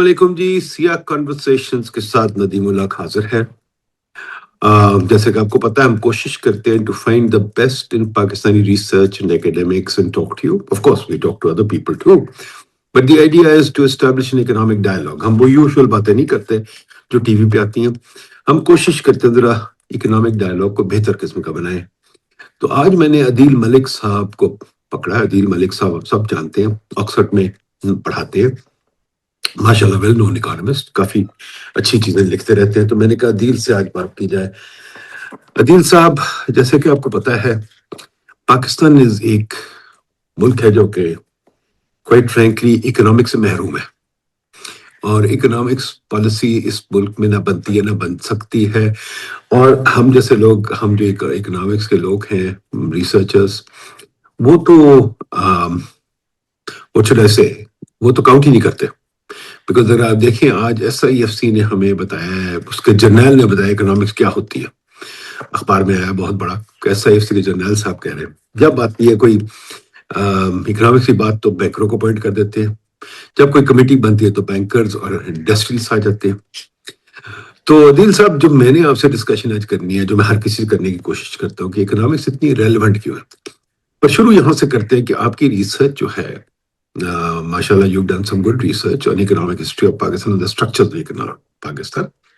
علیکم جی، سیاہ کنورسیشنز کے ساتھ ندیم الحق حاضر ہے۔ جیسے کہ آپ کو پتا ہے ہم کوشش کرتے ہیں to find the best in Pakistani research and academics and talk to you, of course we talk to other people too, but the idea is to establish an economic dialogue. ہم وہ یوزول باتیں نہیں کرتے جو ٹی وی پہ آتی ہیں، ہم کوشش کرتے ہیں ذرا اکنامک ڈائلاگ کو بہتر قسم کا بنائیں۔ تو آج میں نے عدیل ملک صاحب کو پکڑا ہے۔ عدیل ملک صاحب آپ سب جانتے ہیں، آکسفورڈ میں پڑھاتے ہیں، ماشاء اللہ ویل نون اکانومسٹ، کافی اچھی چیزیں لکھتے رہتے ہیں۔ تو میں نے کہا عدیل سے آج بات کی جائے۔ عدیل صاحب، جیسے کہ آپ کو پتا ہے پاکستان ایک ملک ہے جو کہ کوائٹ فرینکلی اکنامکس سے محروم ہے، اور اکنامکس پالیسی اس ملک میں نہ بنتی ہے نہ بن سکتی ہے۔ اور ہم جیسے لوگ، ہم جو اکنامکس کے لوگ ہیں، ریسرچرز، وہ تو وہ تو کاؤنٹ ہی نہیں کرتے۔ بیکاز اگر آپ دیکھیں آج ایس آئی ایف سی نے ہمیں بتایا ہے، اس کے جرنیل نے بتایا اکنامکس کیا ہوتی ہے، اخبار میں آیا بہت بڑا، ایس آئی ایف سی کے جرنیل صاحب کہہ رہے ہیں جب آتی ہے کوئی اکنامکس کی بات تو بینکروں کو پوائنٹ کر دیتے ہیں، جب کوئی کمیٹی بنتی ہے تو بینکرز اور انڈسٹریز آ جاتے ہیں۔ تو عدیل صاحب، جو میں نے آپ سے ڈسکشن آج کرنی ہے، جو میں ہر کسی سے کرنے کی کوشش کرتا ہوں کہ اکنامکس اتنی ریلیونٹ کیوں ہے، پر شروع یہاں سے کرتے ہیں کہ آپ کی ریسرچ جو ہے، ماشاءاللہ you've done some good research on economic history of Pakistan and the structures of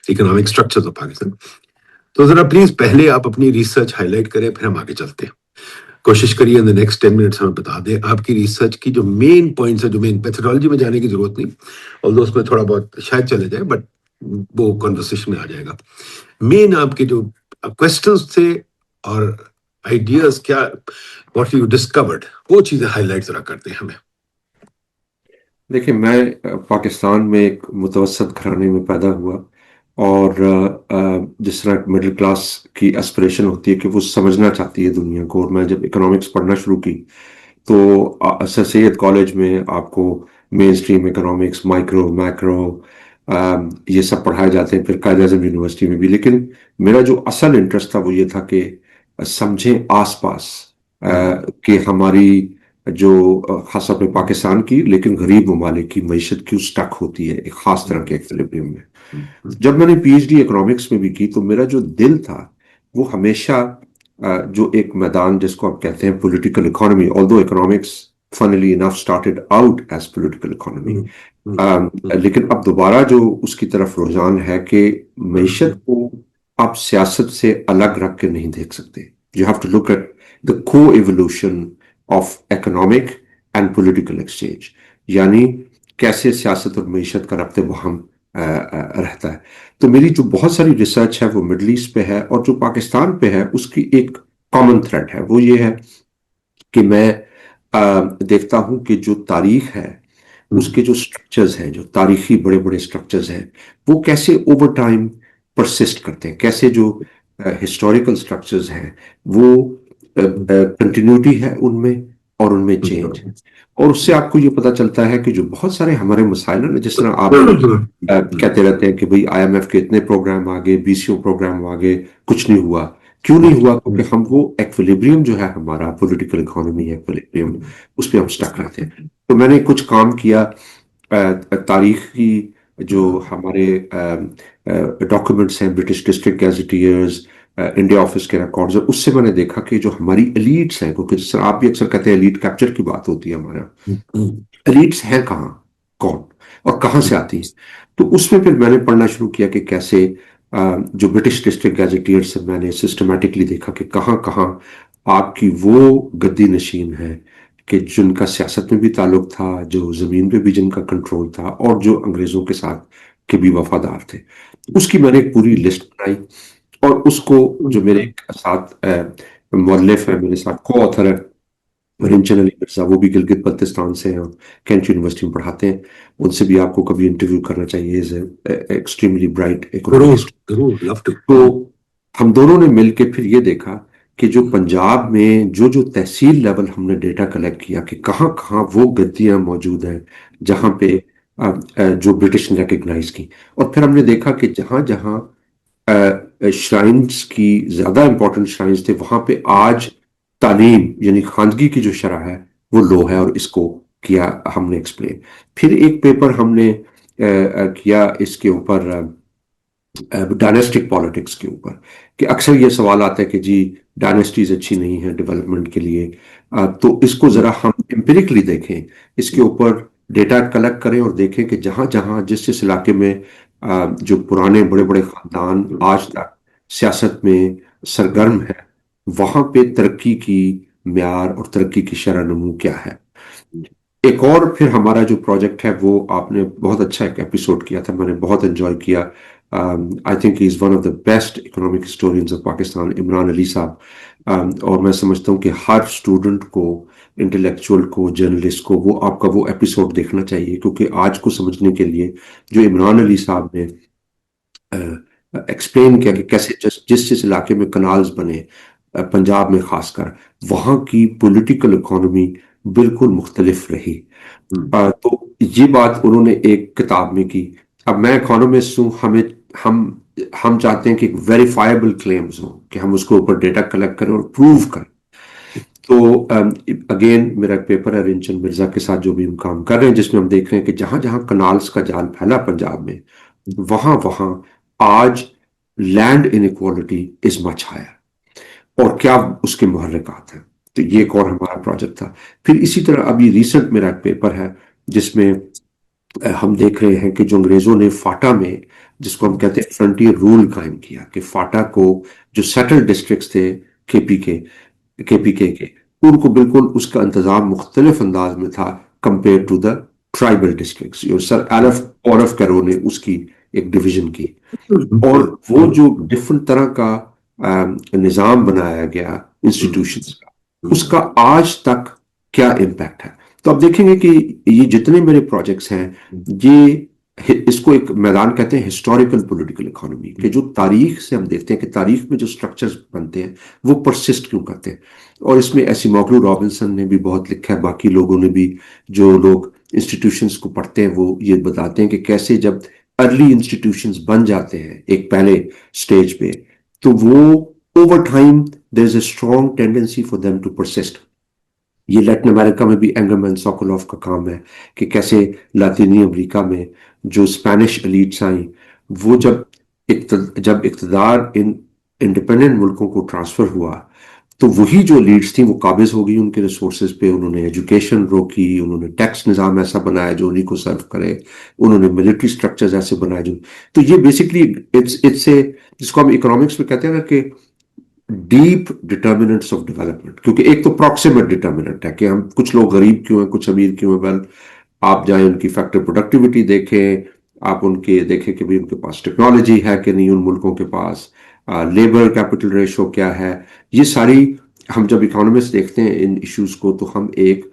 economic structures of Pakistan۔ تو ذرا پلیز پہلے آپ اپنی ریسرچ ہائی لائٹ کریں، پھر ہم آگے چلتے ہیں۔ کوشش کریے ان the next 10 منٹس ہمیں بتا دیں آپ کی ریسرچ کی جو مین پوائنٹس ہے، جو مین میتھڈالوجی میں جانے کی ضرورت نہیں، although اس میں تھوڑا بہت شاید چلے جائے، بٹ وہ کنورسیشن میں آ جائے گا۔ مین آپ کے جو کوشچنس تھے اور آئیڈیاز، کیا واٹ یو ڈسکورڈ، وہ چیزیں ہائی لائٹ ذرا کرتے ہیں ہمیں۔ دیکھیں، میں پاکستان میں ایک متوسط گھرانے میں پیدا ہوا، اور جس طرح مڈل کلاس کی اسپریشن ہوتی ہے کہ وہ سمجھنا چاہتی ہے دنیا کو، اور میں جب اکنامکس پڑھنا شروع کی تو سر سید کالج میں آپ کو مین اسٹریم اکنامکس، مائکرو، میکرو، یہ سب پڑھائے جاتے ہیں، پھر قائد اعظم یونیورسٹی میں بھی۔ لیکن میرا جو اصل انٹرسٹ تھا وہ یہ تھا کہ سمجھیں آس پاس کہ ہماری جو خاص طور پہ پاکستان کی لیکن غریب ممالک کی معیشت کیوں سٹک ہوتی ہے ایک خاص طرح کے ایکویلبریم میں۔ جب میں نے پی ایچ ڈی اکنامکس میں بھی کی تو میرا جو دل تھا وہ ہمیشہ جو ایک میدان جس کو آپ کہتے ہیں political economy, although economics funnily enough started out as political economy، لیکن اب دوبارہ جو اس کی طرف رجحان ہے کہ معیشت کو آپ سیاست سے الگ رکھ کے نہیں دیکھ سکتے۔ You have to look at the co-evolution of economic and political exchange، یعنی کیسے سیاست اور معیشت کا ربط بہم رہتا ہے۔ تو میری جو بہت ساری ریسرچ ہے وہ مڈل ایسٹ پہ ہے، اور جو پاکستان پہ ہے اس کی ایک کامن تھریڈ ہے، وہ یہ ہے کہ میں دیکھتا ہوں کہ جو تاریخ ہے اس کے جو سٹرکچرز ہیں، جو تاریخی بڑے بڑے سٹرکچرز ہیں، وہ کیسے اوور ٹائم پرسسٹ کرتے ہیں، کیسے جو ہسٹوریکل سٹرکچرز ہیں وہ کنٹینیوٹی ہے ان میں، اور ان میں چینج ہے۔ اور اس سے آپ کو یہ پتا چلتا ہے کہ جو بہت سارے ہمارے مسائل ہیں، جس طرح آپ کہتے رہتے ہیں کہ بھئی آئی ایم ایف کے اتنے پروگرام آگے، بی سی او پروگرام آگے، کچھ نہیں ہوا۔ کیوں نہیں ہوا؟ کیونکہ ہم وہ ایکویلبریم جو ہے ہمارا پولیٹیکل اکانومی ایکویلبریم، اس پہ ہم سٹک رہتے ہیں۔ تو میں نے کچھ کام کیا، تاریخی جو ہمارے ڈاکومنٹس ہیں، برٹش ڈسٹرکٹ گیزیٹیئرز، انڈیا آفس کے ریکارڈز، اس سے میں نے دیکھا کہ جو ہماری ایلیٹس ہیں، کیونکہ جس طرح آپ بھی اکثر کہتے ہیں ایلیٹ کیپچر کی بات ہوتی ہے ہمارا، ایلیٹس ہیں کہاں، کون اور کہاں سے آتی ہیں۔ تو اس میں پھر میں نے پڑھنا شروع کیا کہ کیسے جو برٹش ڈسٹرکٹ گیزیٹیئر سے میں نے سسٹمیٹکلی دیکھا کہ کہاں کہاں آپ کی وہ گدی نشین ہے کہ جن کا سیاست میں بھی تعلق تھا، جو زمین پہ بھی جن کا کنٹرول تھا، اور جو انگریزوں کے ساتھ کے بھی وفادار تھے۔ اس کی میں نے ایک پوری لسٹ بنائی، اور اس کو جو میرے ساتھ مؤلف ہے، میرے ساتھ کو آتھر ہے رنچن علی مرزا، وہ بھی گلگت بلتستان سے ہیں اور کینٹ یونیورسٹی میں پڑھاتے ہیں، ان سے بھی آپ کو کبھی انٹرویو کرنا چاہیے، ایکسٹریملی برائٹ اکنامسٹ۔ تو ہم دونوں نے مل کے پھر یہ دیکھا کہ جو پنجاب میں جو تحصیل لیول ہم نے ڈیٹا کلیکٹ کیا کہ کہاں کہاں وہ گدیاں موجود ہیں جہاں پہ جو برٹش نے ریکگنائز کی، اور پھر ہم نے دیکھا کہ جہاں جہاں شرائنز کی زیادہ امپورٹنٹ شرائنز تھے، وہاں پہ آج تعلیم یعنی خواندگی کی جو شرح ہے وہ لو ہے، اور اس کو کیا ہم نے ایکسپلین۔ پھر ایک پیپر ہم نے کیا اس کے اوپر ڈائنیسٹک پالیٹکس کے اوپر، کہ اکثر یہ سوال آتا ہے کہ جی ڈائنیسٹیز اچھی نہیں ہیں ڈیولپمنٹ کے لیے، تو اس کو ذرا ہم امپیریکلی دیکھیں، اس کے اوپر ڈیٹا کلیکٹ کریں اور دیکھیں کہ جہاں جہاں جس علاقے میں جو پرانے بڑے بڑے خاندان آج تک سیاست میں سرگرم ہے، وہاں پہ ترقی کی معیار اور ترقی کی شرح نمو کیا ہے۔ ایک اور پھر ہمارا جو پروجیکٹ ہے وہ آپ نے بہت اچھا ایک ایپیسوڈ کیا تھا، میں نے بہت انجوائے کیا۔ I think he is one of the best economic historians of Pakistan, Imran Ali صاحب، اور میں سمجھتا ہوں کہ ہر اسٹوڈنٹ کو، انٹلیکچوئل کو، جرنلسٹ کو وہ آپ کا وہ ایپیسوڈ دیکھنا چاہیے، کیونکہ آج کو سمجھنے کے لیے جو عمران علی صاحب نے ایکسپلین کیا کہ کیسے جس علاقے میں کنالز بنے، پنجاب میں خاص کر، وہاں کی پولیٹیکل اکانومی بالکل مختلف رہی۔ تو یہ بات انہوں نے ایک کتاب میں کی۔ اب میں اکانومسٹ ہوں، ہم چاہتے ہیں کہ ویریفائبل کلیمز ہوں، کہ ہم اس کے اوپر ڈیٹا کلیکٹ کریں اور پروو کریں۔ تو اگین میرا ایک پیپر ہے رنچن مرزا کے ساتھ جو بھی ہم کام کر رہے ہیں، جس میں ہم دیکھ رہے ہیں کہ جہاں جہاں کنالز کا جال پھیلا پنجاب میں، وہاں آج لینڈ انیکوالٹی از مچ ہائر، اور کیا اس کے محرکات ہیں۔ تو یہ ایک اور ہمارا پروجیکٹ تھا۔ پھر اسی طرح ابھی ریسنٹ میرا ایک پیپر ہے جس میں ہم دیکھ رہے ہیں کہ جو انگریزوں نے فاٹا میں، جس کو ہم کہتے ہیں فرنٹیئر رول قائم کیا، کہ فاٹا کو جو سیٹل ڈسٹرکٹس تھے کے پی کے ان کو بالکل اس کا انتظام مختلف انداز میں تھا compare to the tribal districts. Sir Olaf Caroe نے اس کی ایک ڈویژن کی، اور وہ جو ڈفرنٹ طرح کا نظام بنایا گیا انسٹیٹیوشنز کا، اس کا آج تک کیا امپیکٹ ہے۔ تو آپ دیکھیں گے کہ یہ جتنے میرے پروجیکٹس ہیں، یہ اس کو ایک میدان کہتے ہیں ہسٹوریکل پولیٹیکل اکانومی، کہ جو تاریخ سے ہم دیکھتے ہیں کہ تاریخ میں جو سٹرکچرز بنتے ہیں وہ پرسسٹ کیوں کرتے ہیں۔ اور اس میں ایسیموگلو رابنسن نے بھی بہت لکھا ہے، باقی لوگوں نے بھی، جو لوگ انسٹیٹیوشنز کو پڑھتے ہیں وہ یہ بتاتے ہیں کہ کیسے جب ارلی انسٹیٹیوشنز بن جاتے ہیں ایک پہلے سٹیج پہ، تو وہ over time there is a strong tendency for them to persist. یہ لیٹن امریکہ میں بھی اینگرمین سوکولوف کا کام ہے، کہ کیسے لاطینی امریکہ میں جو اسپینش ایلیٹس آئیں، وہ جب اقتدار ان انڈیپینڈنٹ ملکوں کو ٹرانسفر ہوا، تو وہی جو لیڈس تھیں وہ قابض ہو گئی ان کے ریسورسز پہ، انہوں نے ایجوکیشن روکی، انہوں نے ٹیکس نظام ایسا بنایا جو انہی کو سرو کرے، انہوں نے ملٹری سٹرکچرز ایسے بنائے جو، تو یہ بیسکلی اٹس اے، جس کو ہم اکنامکس میں کہتے ہیں نا کہ ڈیپ ڈٹرمنٹس آف ڈیولپمنٹ، کیونکہ ایک تو پروکسیمٹ ڈٹرمنٹ ہے کہ ہم کچھ لوگ غریب کیوں ہیں، کچھ امیر کیوں ہیں، ویل آپ جائیں ان کی فیکٹر پروڈکٹیوٹی دیکھیں، آپ ان کے دیکھیں کہ بھی ان کے پاس ٹیکنالوجی ہے کہ نہیں، ان ملکوں کے پاس لیبر کیپٹل ریشو کیا ہے، یہ ساری ہم جب اکانومسٹ دیکھتے ہیں ان ایشوز کو تو ہم ایک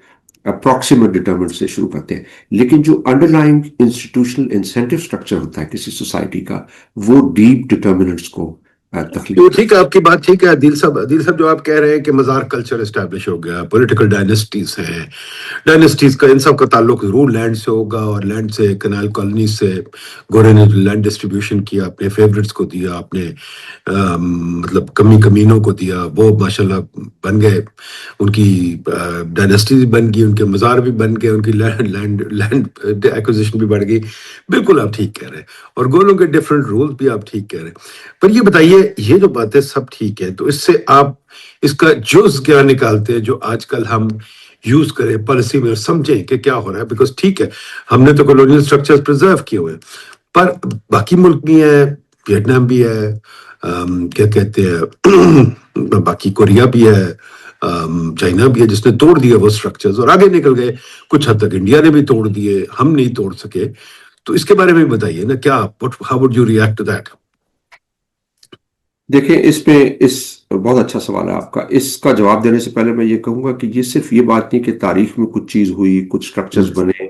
اپروکسیمٹ ڈٹرمنٹ سے شروع کرتے ہیں، لیکن جو انڈرلائنگ انسٹیٹیوشنل انسینٹیو سٹرکچر ہوتا ہے کسی سوسائٹی کا، وہ ڈیپ ڈٹرمنٹس کو تو ٹھیک ہے، آپ کی بات ٹھیک ہے عدیل صاحب جو آپ کہہ رہے ہیں کہ مزار کلچر اسٹیبلش ہو گیا، پولیٹیکل ڈائنیسٹیز ہیں، ڈائنیسٹیز کا ان سب کا تعلق ضرور لینڈ سے ہوگا، اور لینڈ سے کنال کالونیز سے گورے نے لینڈ ڈسٹریبیوشن کیا، اپنے فیوریٹس کو دیا، اپنے مطلب کمینوں کو دیا، وہ ماشاءاللہ بن گئے، ان کی ڈائنیسٹیز بن گئی، ان کے مزار بھی بن گئے، ان کی لینڈ ایکوزیشن بھی بڑھ گئی۔ بالکل آپ ٹھیک کہہ رہے ہیں، اور گوروں کے ڈفرینٹ رولز بھی آپ ٹھیک کہہ رہے ہیں۔ پر یہ بتائیے، یہ جو باتیں سب ٹھیک ہے، تو اس سے آپ اس کا جز کیا نکالتے ہیں جو آج کل ہم یوز کریں پالیسی میں، سمجھیں کہ کیا ہو رہا ہے؟ بیکاز ٹھیک ہے، ہم نے تو کولونیل سٹرکچرز پرزرو کیے ہوئے ہیں، پر باقی ملک بھی ہیں، ویتنام بھی ہے، کیا کہتے ہیں، باقی کوریا بھی ہے، چائنا بھی ہے، جس نے توڑ دیا وہ سٹرکچرز اور آگے نکل گئے، کچھ حد تک انڈیا نے بھی توڑ دیے، ہم نہیں توڑ سکے۔ تو اس کے بارے میں بتائیے نا، کیا how would you react to that? دیکھیں، بہت اچھا سوال ہے آپ کا۔ اس کا جواب دینے سے پہلے میں یہ کہوں گا کہ یہ صرف یہ بات نہیں کہ تاریخ میں کچھ چیز ہوئی، کچھ سٹرکچرز بنے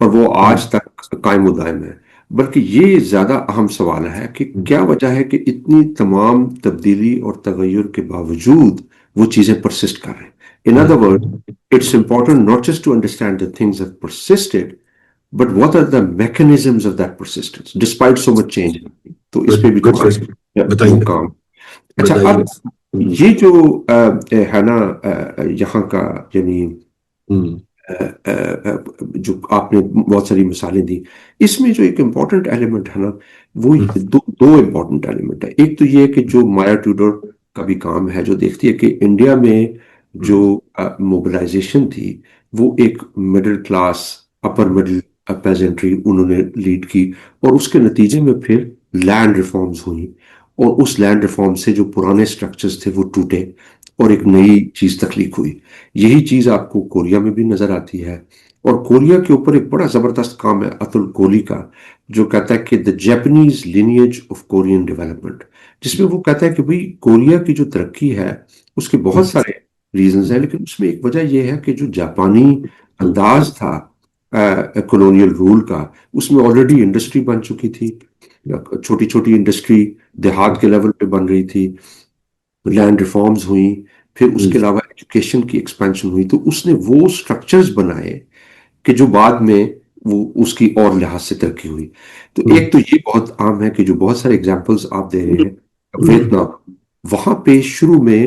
اور وہ آج تک قائم و دائم ہے، بلکہ یہ زیادہ اہم سوال ہے کہ کیا وجہ ہے کہ اتنی تمام تبدیلی اور تغیر کے باوجود وہ چیزیں پرسسٹ کر رہے ہیں۔ In other words, it's important not just to understand the things that persisted, but what are the mechanisms of that persistence, despite so much change. تو اس پہ بھی بتائیے کام۔ اچھا، اب یہ جو ہے نا یہاں کا، یعنی جو آپ نے بہت ساری مثالیں دی، اس میں جو ایک امپورٹنٹ ایلیمنٹ ہے نا، وہ دو امپورٹنٹ ایلیمنٹ ہے. ایک تو یہ ہے کہ جو مایا ٹیوڈر کا بھی کام ہے، جو دیکھتی ہے کہ انڈیا میں جو موبلائزیشن تھی وہ ایک مڈل کلاس، اپر مڈل پیزنٹری انہوں نے لیڈ کی، اور اس کے نتیجے میں پھر لینڈ ریفارمز ہوئی، اور اس لینڈ ریفارم سے جو پرانے سٹرکچرز تھے وہ ٹوٹے اور ایک نئی چیز تخلیق ہوئی. یہی چیز آپ کو کوریا میں بھی نظر آتی ہے. اور کوریا کے اوپر ایک بڑا زبردست کام ہے اتل کوہلی کا، جو کہتا ہے کہ the Japanese lineage of Korean development, جس میں وہ کہتا ہے کہ بھئی کوریا کی جو ترقی ہے اس کے بہت سارے ریزنز ہیں، لیکن اس میں ایک وجہ یہ ہے کہ جو جاپانی انداز تھا کولونیل رول کا، اس میں آلریڈی انڈسٹری بن چکی تھی، چھوٹی چھوٹی انڈسٹری دیہات کے لیول پہ بن رہی تھی، لینڈ ریفارمز ہوئیں، پھر اس کے علاوہ ایجوکیشن کی ایکسپینشن ہوئی. تو اس نے وہ سٹرکچرز بنائے کہ جو بعد میں وہ اس کی اور لحاظ سے ترقی ہوئی. تو ایک تو یہ بہت عام ہے کہ جو بہت سارے ایگزامپلز آپ دے رہے ہیں، ویتنام، وہاں پہ شروع میں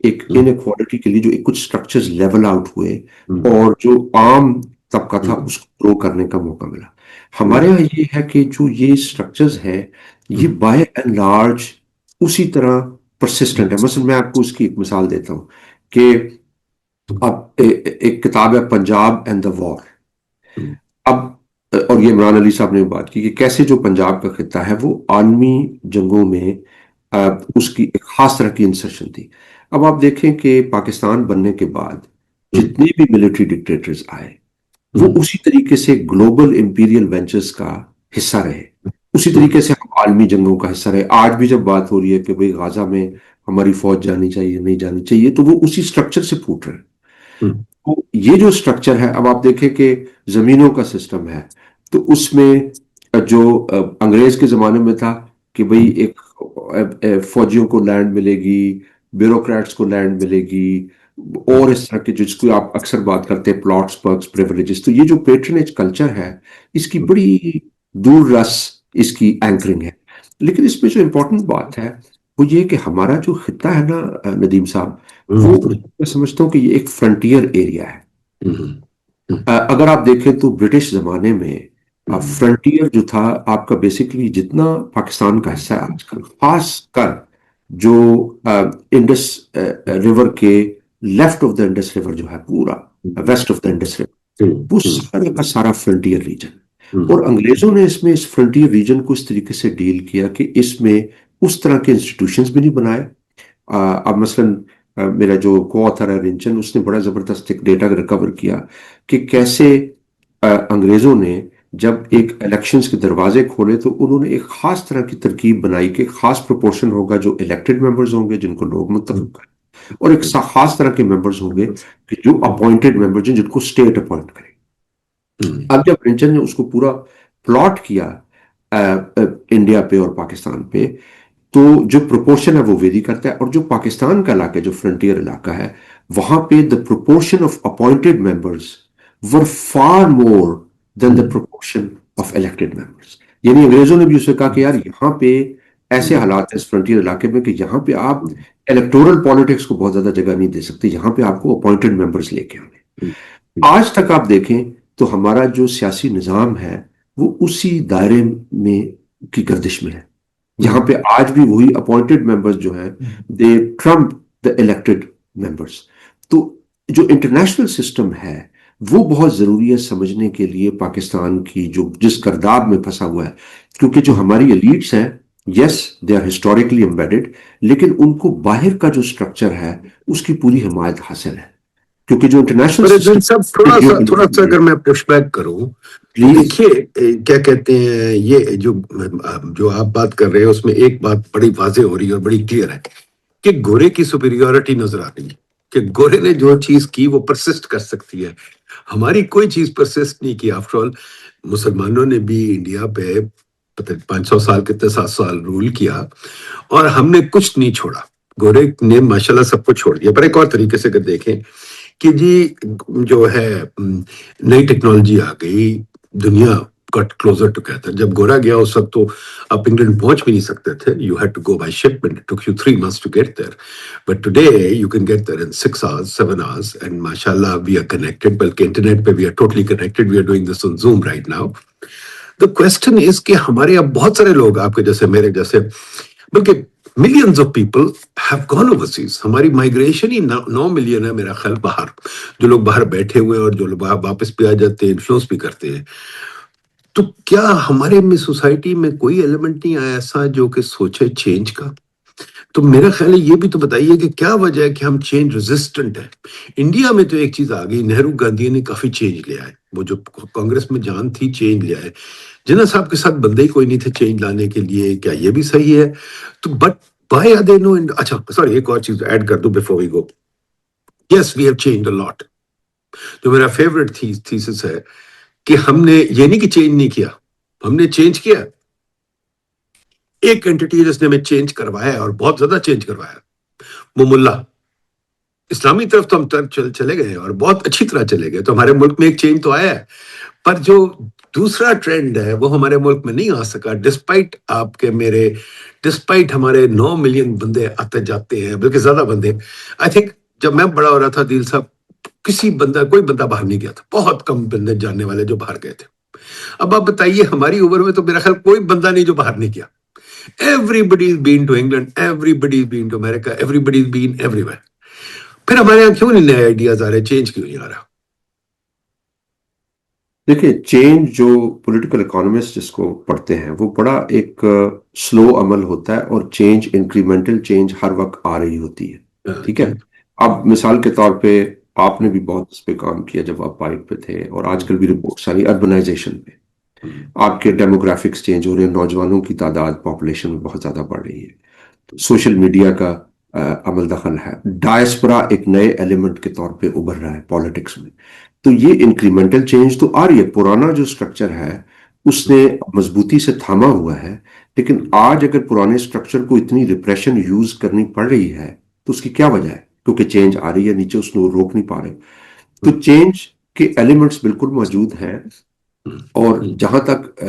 ایک انیکوالٹی کے لیے جو کچھ سٹرکچرز لیول آؤٹ ہوئے اور جو عام طبقہ تھا اس کو گرو کرنے کا موقع ملا. ہمارے یہاں یہ ہے کہ جو یہ سٹرکچرز ہیں یہ بائی اینڈ لارج اسی طرح پرسسٹنٹ ہے. مثلا میں آپ کو اس کی ایک مثال دیتا ہوں کہ اب ایک کتاب ہے پنجاب اینڈ دا وار. اب اور یہ عمران علی صاحب نے بات کی کہ کیسے جو پنجاب کا خطہ ہے وہ عالمی جنگوں میں اس کی ایک خاص طرح کی انسرشن تھی. اب آپ دیکھیں کہ پاکستان بننے کے بعد جتنے بھی ملٹری ڈکٹیٹرز آئے وہ اسی طریقے سے گلوبل امپیریل وینچرز کا حصہ رہے، اسی طریقے سے ہم عالمی جنگوں کا حصہ رہے. آج بھی جب بات ہو رہی ہے کہ بھئی غازہ میں ہماری فوج جانی چاہیے نہیں جانی چاہیے، تو وہ اسی سٹرکچر سے پھوٹ رہے ہیں. تو یہ جو سٹرکچر ہے، اب آپ دیکھیں کہ زمینوں کا سسٹم ہے، تو اس میں جو انگریز کے زمانے میں تھا کہ بھئی ایک فوجیوں کو لینڈ ملے گی، بیوروکریٹس کو لینڈ ملے گی، اور اس طرح کے جس کو آپ اکثر بات کرتے ہیں پلاٹس، پرکس، پریولیجز. تو یہ جو پیٹرنیج کلچر ہے اس کی بڑی دور رس اس کی اینکرنگ ہے. لیکن اس میں جو امپورٹنٹ بات ہے وہ یہ کہ ہمارا جو خطہ ہے نا ندیم صاحب، وہ میں سمجھتا ہوں کہ یہ ایک فرنٹیئر ایریا ہے. اگر آپ دیکھیں تو برٹش زمانے میں فرنٹیئر جو تھا آپ کا بیسیکلی جتنا پاکستان کا حصہ ہے آج کل، خاص کر جو انڈس ریور کے left of the Indus river جو ہے، پورا west of the Indus river, وہ سارا کا سارا فرنٹیئر ریجن. اور انگریزوں نے اس میں اس فرنٹیئر ریجن کو اس طریقے سے ڈیل کیا کہ اس میں اس طرح کے انسٹیٹیوشنز بھی نہیں بنائے. اب مثلا میرا جو کو آتھر ہے رنچن، اس نے بڑا زبردست ایک ڈیٹا ریکور کیا کہ کیسے انگریزوں نے جب ایک الیکشنز کے دروازے کھولے تو انہوں نے ایک خاص طرح کی ترکیب بنائی کہ ایک خاص پروپورشن ہوگا جو الیکٹڈ ممبرز ہوں گے جن کو لوگ منتخب کریں، اور ایک خاص طرح کے ممبرز ہوں گے کہ جو اپوائنٹڈ ممبرز ہیں جن کو اسٹیٹ اپوائنٹ کرے. اب جب رنچن نے اس کو پورا پلاٹ کیا انڈیا پہ اور پاکستان پہ، تو جو پروپورشن ہے وہ ویری کرتا ہے، اور جو پاکستان کا علاقہ جو فرنٹیئر علاقہ ہے وہاں پہ the proportion of appointed members were far more than the proportion of elected members. یعنی انگریزوں نے بھی اسے کہا کہ یار یہاں پہ ایسے حالات ہیں اس فرنٹیئر علاقے میں کہ یہاں پہ آپ الیکٹورل پالیٹکس کو بہت زیادہ جگہ نہیں دے سکتے، یہاں پہ آپ کو اپوائنٹڈ ممبرز لے کے آنے. آج تک آپ دیکھیں تو ہمارا جو سیاسی نظام ہے وہ اسی دائرے میں کی گردش میں ہے. یہاں پہ آج بھی وہی اپوائنٹڈ ممبرز جو ہیں دے ٹرمپ دا الیکٹڈ ممبرز. تو جو انٹرنیشنل سسٹم ہے وہ بہت ضروری ہے سمجھنے کے لیے پاکستان کی جو جس گرداب میں پھنسا ہوا ہے، کیونکہ جو ہماری ایلیٹس ہیں یس دے آر ہسٹوریکلی امبیڈڈ، لیکن ان کو باہر کا جو سٹرکچر ہے اس کی پوری حمایت حاصل ہے، کیونکہ جو انٹرنیشنل تھوڑا سا اگر میں پش بیک کروں، دیکھیے کیا کہتے ہیں، یہ جو آپ بات کر رہے ہیں اس میں ایک بات بڑی واضح ہو رہی ہے اور بڑی کلیئر ہے کہ گورے کی سپیریورٹی نظر آ رہی ہے کہ گورے نے جو چیز کی وہ پرسسٹ کر سکتی ہے، ہماری کوئی چیز پرسسٹ نہیں کی. آفٹر آل مسلمانوں نے بھی انڈیا پہ 500 سال کتنے 7 سال رول کیا اور ہم نے کچھ نہیں چھوڑا. گورے نے ماشاءاللہ سب کو چھوڑ دیا. پر ایک اور طریقے سے اگر دیکھیں کہ جی جو ہے نئی ٹیکنالوجی آ گئی، دنیا got closer together. جب گورا گیا اس وقت تو آپ انگلینڈ پہنچ بھی نہیں سکتے تھے. You had to go by shipment. It took you 3 months to get there. But today you can get there in 6 hours, 7 hours. And mashallah, we are connected. بلکہ انٹرنیٹ پہ we are totally connected. We are doing this on Zoom right now. The question is کہ ہمارے اب بہت سارے لوگ آپ کے جیسے میرے جیسے بلکہ millions of people have gone overseas. ہماری مائگریشن ہی 9 ملین ہے میرا خیال باہر. جو لوگ باہر بیٹھے ہوئے ہیں اور جو لوگ واپس بھی آ جاتے ہیں, انفلوئنس بھی کرتے ہیں. تو کیا ہمارے میں سوسائٹی میں کوئی ایلیمنٹ نہیں آیا ایسا جو کہ سوچے چینج کا؟ تو میرا خیال ہے یہ بھی تو بتائیے کہ کیا وجہ ہے کہ ہم چینج ریزسٹنٹ ہیں. انڈیا میں تو ایک چیز آ گئی, نہرو گاندھی نے کافی چینج لیا ہے. وہ جو کانگریس میں جان تھی چینج لیا ہے. جناح صاحب کے ساتھ بندے ہی کوئی نہیں تھے چینج لانے کے لیے. کیا یہ بھی صحیح ہے؟ تو but by are they no. اچھا سوری ایک اور چیز ایڈ کر دوں before we go. Yes we have change a lot. جو میرا فیوریٹ تھیسس ہے کہ ہم نے یہ نہیں کہ چینج نہیں کیا, ہم نے چینج کیا. ایک اینٹی جس نے ہمیں چینج کروایا ہے اور بہت زیادہ چینج کروایا, وہ ملا. اسلامی طرف تو ہم چلے گئے اور بہت اچھی طرح چلے گئے, تو ہمارے ملک میں ایک چینج تو آیا ہے. پر جو دوسرا ٹرینڈ ہے وہ ہمارے ملک میں نہیں آ سکا, ڈسپائٹ آپ کے میرے, ڈسپائٹ ہمارے 9 ملین بندے آتے جاتے ہیں, بلکہ زیادہ بندے. آئی تھنک جب میں بڑا ہو رہا تھا دل صاحب, کوئی بندہ باہر نہیں گیا تھا. بہت کم بندے جاننے والے جو باہر گئے تھے. اب آپ بتائیے ہماری عمر میں تو میرا خیال کوئی بندہ نہیں جو باہر نہیں گیا. Everybody's been to England, everybody's been to America, everybody's been everywhere. پھر ہمارے یہاں کیوں نہیں نئے آئیڈیاز آ رہے, چینج کیوں نہیں آ رہا؟ دیکھیں چینج جو پولیٹیکل اکانومسٹ جس کو پڑھتے ہیں وہ بڑا ایک سلو عمل ہوتا ہے, اور چینج انکریمنٹل چینج ہر وقت آ رہی ہوتی ہے. ٹھیک ہے, اب مثال کے طور پہ آپ نے بھی بہت اس پہ کام کیا جب آپ پائپ پہ تھے, اور آج کل بھی رپورٹس آ رہی اربنائزیشن پہ. آپ کے ڈیموگرافکس چینج ہو رہے ہیں, نوجوانوں کی تعداد پاپولیشن میں بہت زیادہ بڑھ رہی ہے. سوشل میڈیا کا عمل دخل ہے. ڈائسپورا ایک نئے ایلیمنٹ کے طور پہ ابھر رہا ہے پالیٹکس میں. تو یہ انکریمنٹل چینج تو آ رہی ہے. پرانا جو سٹرکچر ہے اس نے مضبوطی سے تھاما ہوا ہے, لیکن آج اگر پرانے سٹرکچر کو اتنی ریپریشن یوز کرنی پڑ رہی ہے تو اس کی کیا وجہ ہے؟ کیونکہ چینج آ رہی ہے, نیچے اس کو روک نہیں پا رہے. تو چینج کے ایلیمنٹس بالکل موجود ہیں. اور جہاں تک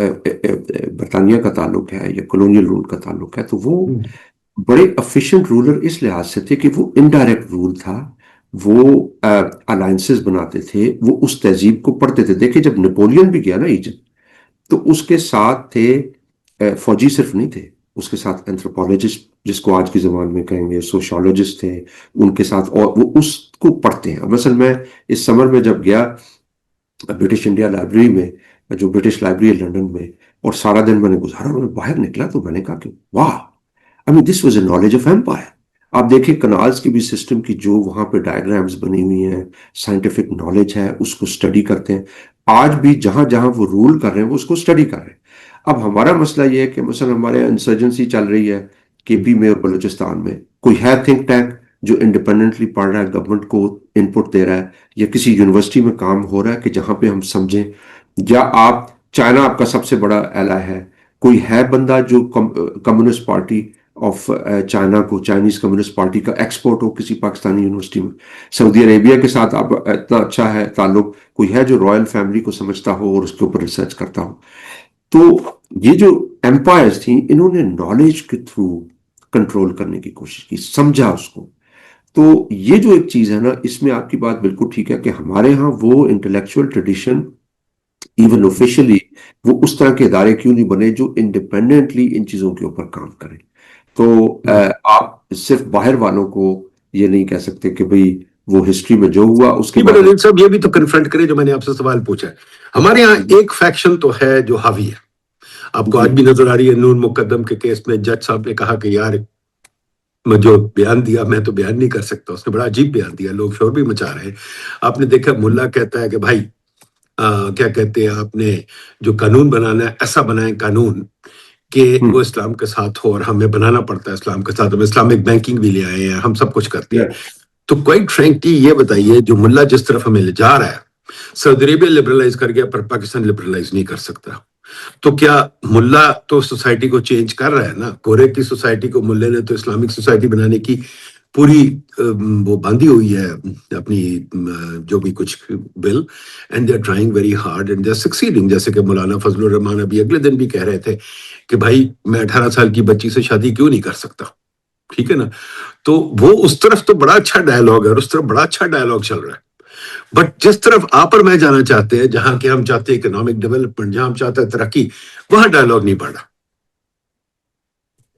برطانیہ کا تعلق ہے یا کولونیل رول کا تعلق ہے, تو وہ بڑے افیشینٹ رولر اس لحاظ سے تھے کہ وہ انڈائریکٹ رول تھا. وہ الائنسز بناتے تھے, وہ اس تہذیب کو پڑھتے تھے. دیکھیں جب نیپولین بھی گیا نا ایجپٹ, تو اس کے ساتھ تھے فوجی صرف نہیں تھے, اس کے ساتھ اینتھروپولوجسٹ جس کو آج کی زبان میں کہیں گے, سوشولوجسٹ تھے ان کے ساتھ, اور وہ اس کو پڑھتے ہیں. مثلا میں اس سمر میں جب گیا برٹش انڈیا لائبریری میں, جو برٹش لائبریری ہے لنڈن میں, اور سارا دن میں نے گزارا, اور میں باہر نکلا تو میں نے کہا کہ واہ, I mean this was a knowledge of empire. آپ دیکھیں کنالز کی بھی سسٹم کی جو وہاں پہ ڈائیگرامز بنی ہوئی ہیں, سائنٹیفک نالج ہے, اس کو سٹڈی کرتے ہیں. آج بھی جہاں جہاں وہ رول کر رہے ہیں وہ اس کو سٹڈی کر رہے ہیں. اب ہمارا مسئلہ یہ ہے کہ مثلا ہمارے انسرجنسی چل رہی ہے کے پی میں اور بلوچستان میں, کوئی ہے تھنک ٹینک جو انڈیپینڈنٹلی پڑھ رہا ہے, گورنمنٹ کو ان پٹ دے رہا ہے, یا کسی یونیورسٹی میں کام ہو رہا ہے کہ جہاں پہ ہم سمجھیں, یا آپ چائنا آپ کا سب سے بڑا ایلا ہے, کوئی ہے بندہ جو کمیونسٹ پارٹی آف چائنا کو, چائنیز کمیونسٹ پارٹی کا ایکسپورٹ ہو کسی پاکستانی یونیورسٹی میں. سعودی عربیہ کے ساتھ آپ اتنا اچھا ہے تعلق, کوئی ہے جو رائل فیملی کو سمجھتا ہو اور اس کے اوپر ریسرچ کرتا ہو. تو یہ جو ایمپائرز تھیں انہوں نے نالج کے تھرو کنٹرول کرنے کی کوشش کی, سمجھا اس کو. تو یہ جو ایک چیز ہے نا, اس میں آپ کی بات بالکل ٹھیک ہے کہ ہمارے ہاں وہ انٹلیکچوئل ٹریڈیشن ایون آفیشلی وہ اس طرح کے ادارے کیوں نہیں بنے جو انڈیپینڈنٹلی ان چیزوں کے اوپر کام کریں. تو آپ صرف باہر والوں کو یہ نہیں کہہ سکتے کہ بھئی وہ ہسٹری میں جو ہوا اس کے بعد صاحب یہ بھی تو کنفرنٹ کرے جو میں نے آپ سے سوال پوچھا ہے. ہمارے ہاں ایک فیکشن تو ہے جو حاوی ہے, آپ کو آج بھی نظر آ رہی ہے. نون مقدم کے کیس میں جج صاحب نے کہا کہ یار میں جو بیان دیا میں تو بیان نہیں کر سکتا. اس نے بڑا عجیب بیان دیا, لوگ شور بھی مچا رہے ہیں. آپ نے دیکھا ملا کہتا ہے کہ بھائی کیا کہتے ہیں, آپ نے جو قانون بنانا ہے ایسا بنائیں قانون کہ وہ اسلام کے ساتھ ہو, اور ہمیں بنانا پڑتا ہے اسلام کے ساتھ, ہم اسلامک بینکنگ بھی لے آئے ہیں, ہم سب کچھ کرتے ہیں. تو کوائٹ فرینکلی یہ بتائیے جو ملا جس طرف ہمیں لے جا رہا ہے, سعودی عربیہ لبرلائز کر گیا پر پاکستان لبرلائز نہیں کر سکتا. تو کیا ملا تو سوسائٹی کو چینج کر رہا ہے نا, گورے کی سوسائٹی کو ملے نے تو اسلامک سوسائٹی بنانے کی پوری وہ باندھی ہوئی ہے اپنی جو بھی کچھ bill, and they are trying very hard and they are succeeding. جیسے کہ مولانا فضل الرحمان ابھی اگلے دن بھی کہہ رہے تھے کہ بھائی میں 18 سال کی بچی سے شادی کیوں نہیں کر سکتا. ٹھیک ہے نا. تو وہ اس طرف تو بڑا اچھا ڈائلاگ ہے اور اس طرف بڑا اچھا ڈائلاگ چل رہا ہے. بٹ جس طرف آپ اور میں جانا چاہتے ہیں، جہاں کہ ہم چاہتے ہیں اکنامک ڈیولپمنٹ، جہاں ہم چاہتے ہیں ترقی، وہاں ڈائلاگ نہیں پڑ رہا.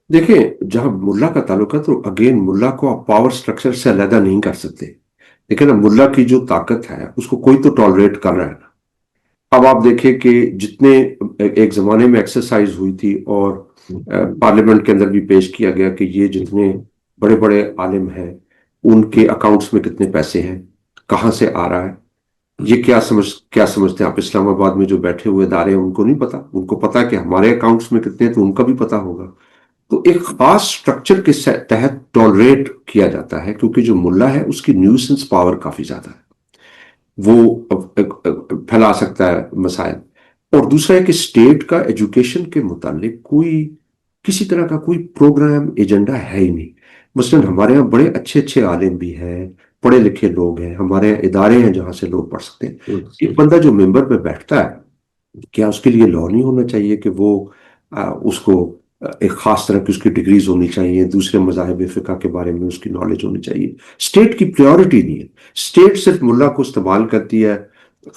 دیکھیں جہاں ملا کا تعلق ہے تو اگین ملا کو آپ پاور سٹرکچر سے علیحدہ نہیں کر سکتے. لیکن اب ملا کی جو طاقت ہے اس کو کوئی تو ٹالریٹ کر رہا ہے نا. اب آپ دیکھیں کہ جتنے ایک زمانے میں ایکسرسائز ہوئی تھی اور پارلیمنٹ کے اندر بھی پیش کیا گیا کہ یہ جتنے بڑے بڑے عالم ہیں ان کے اکاؤنٹس میں کتنے پیسے ہیں، کہاں سے آ رہا ہے. یہ کیا سمجھتے ہیں آپ؟ اسلام آباد میں جو بیٹھے ہوئے ادارے ہیں ان کو نہیں پتا؟ ان کو پتا کہ ہمارے اکاؤنٹس میں کتنے ہیں تو ان کا بھی پتا ہوگا. تو ایک خاص سٹرکچر کے تحت ٹالریٹ کیا جاتا ہے کیونکہ جو ملا ہے اس کی نیوسنس پاور کافی زیادہ ہے، وہ پھیلا سکتا ہے مسائل. اور دوسرا ہے کہ اسٹیٹ کا ایجوکیشن کے متعلق کسی طرح کا کوئی پروگرام ایجنڈا ہے ہی نہیں. مثلاً ہمارے ہاں بڑے اچھے اچھے عالم بھی ہیں، پڑھے لکھے لوگ ہیں، ہمارے یہاں ادارے ہیں جہاں سے لوگ پڑھ سکتے ہیں. ایک بندہ جو ممبر پہ بیٹھتا ہے، کیا اس کے لیے لا نہیں ہونا چاہیے کہ وہ اس کو ایک خاص طرح کی اس کی ڈگریز ہونی چاہیے، دوسرے مذاہب فقہ کے بارے میں اس کی نالج ہونی چاہیے؟ اسٹیٹ کی پریورٹی نہیں ہے. اسٹیٹ صرف ملا کو استعمال کرتی ہے،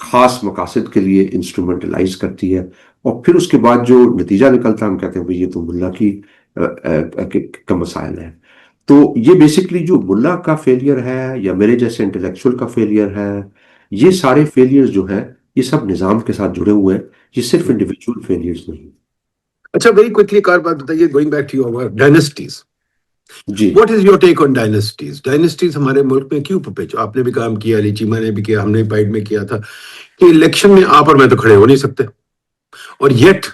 خاص مقاصد کے لیے انسٹرومنٹلائز کرتی ہے، اور پھر اس کے بعد جو نتیجہ نکلتا ہے ہم کہتے ہیں بھئی یہ تو ملا کا مسائل ہے. تو یہ بیسکلی جو ملا کا فیلئر ہے یا میرے جیسے انٹلیکچوئل کا فیلئر ہے، یہ سارے فیلئر جو ہے یہ سب نظام کے ساتھ جڑے ہوئے ہیں، یہ صرف انڈیویجول فیلئرز نہیں. اچھا ویری کوئکلی ایک اور بات بتائیے، going back to your dynasties, جی what is your take on dynasties? Dynasties ہمارے ملک میں کیوں پپیچ؟ آپ نے بھی کام کیا، علی چیمہ نے بھی کیا، ہم نے پائیڈ میں کیا تھا کہ الیکشن میں آپ اور میں تو کھڑے ہو نہیں سکتے، اور یٹ